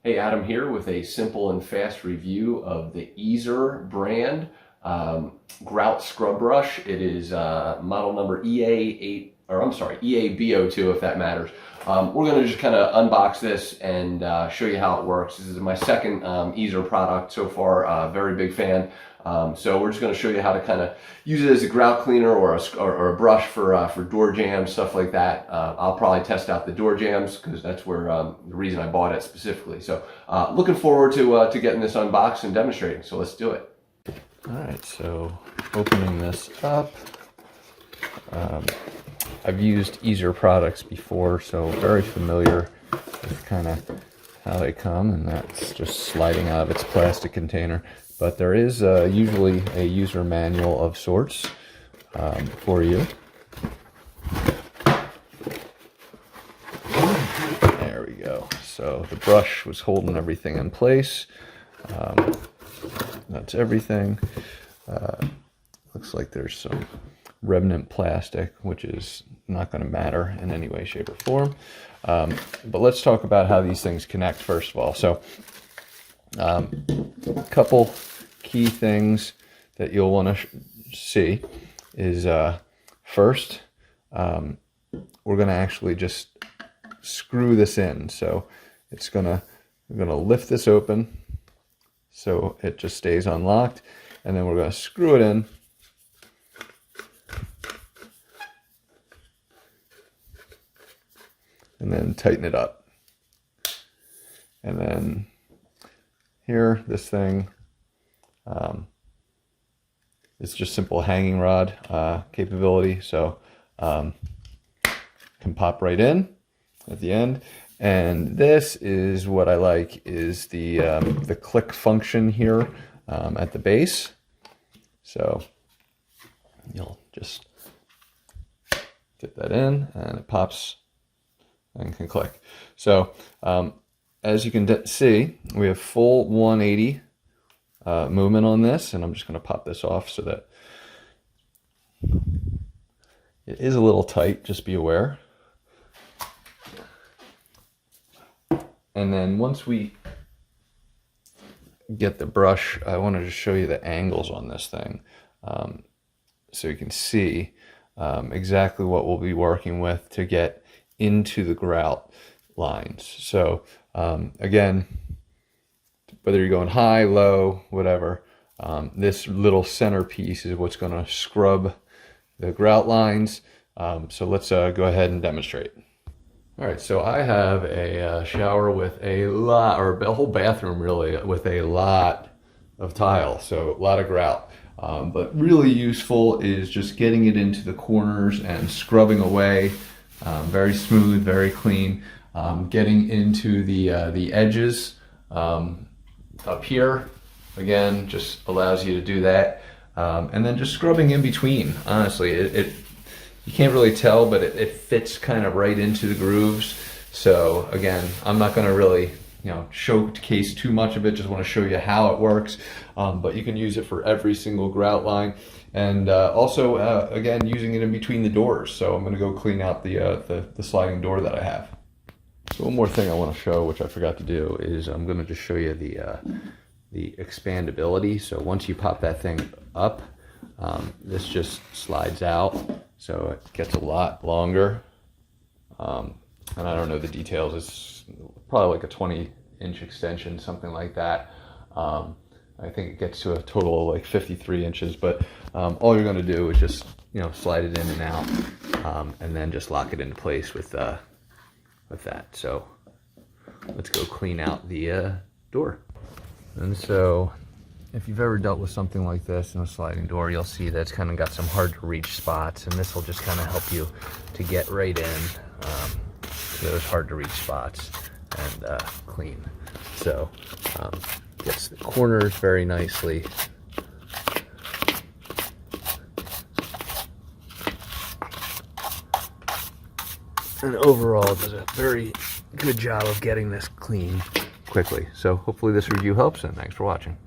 Hey, Adam here with a simple and fast review of the eazer brand Grout scrub brush. It is model number EA8, or I'm sorry, EAB02 if that matters. We're going to just kind of unbox this and show you how it works. This is my second eazer product so far. Very big fan. So we're just going to show you how to kind of use it as a grout cleaner or a brush for door jams, stuff like that. I'll probably test out the door jams because that's where the reason I bought it specifically. So looking forward to getting this unboxed and demonstrating. So let's do it. All right, so opening this up. I've used eazer products before, so very familiar with kind of how they come, and that's just sliding out of its plastic container. But there is usually a user manual of sorts for you. There we go. So the brush was holding everything in place. That's everything. Looks like there's some remnant plastic, which is not going to matter in any way, shape, or form. But let's talk about how these things connect first of all. So a couple key things that you'll want to see is first, we're going to actually just screw this in. So we're going to lift this open so it just stays unlocked, and then we're going to screw it in. And then tighten it up. And then here, this thing, it's just simple hanging rod capability. So can pop right in at the end. And this is what I like, is the click function here at the base. So you'll just get that in and it pops and can click. So as you can see, we have full 180 movement on this, and I'm just going to pop this off so that it is a little tight, just be aware. And then once we get the brush, I wanted to show you the angles on this thing so you can see exactly what we'll be working with to get into the grout lines. So again, whether you're going high, low, whatever, this little center piece is what's going to scrub the grout lines. So let's go ahead and demonstrate. All right, so I have a shower with a lot, or a whole bathroom really, with a lot of tile, so a lot of grout. But really useful is just getting it into the corners and scrubbing away. Very smooth, very clean. Getting into the edges up here, again, just allows you to do that. And then just scrubbing in between. Honestly, you can't really tell, but it fits kind of right into the grooves. So again, I'm not going to really showcase too much of it, just want to show you how it works. But you can use it for every single grout line. And also, again, using it in between the doors. So I'm going to go clean out the sliding door that I have. So one more thing I want to show, which I forgot to do, is I'm going to just show you the expandability. So once you pop that thing up, this just slides out. So it gets a lot longer. And I don't know the details. It's probably like a 20-inch extension, something like that. I think it gets to a total of like 53 inches, but all you're going to do is just slide it in and out, and then just lock it into place with that. So let's go clean out the door. And so if you've ever dealt with something like this in a sliding door, you'll see that it's kind of got some hard to reach spots, and this will just kind of help you to get right in to those hard to reach spots and clean. So gets the corners very nicely. And overall does a very good job of getting this clean quickly. So hopefully this review helps, and thanks for watching.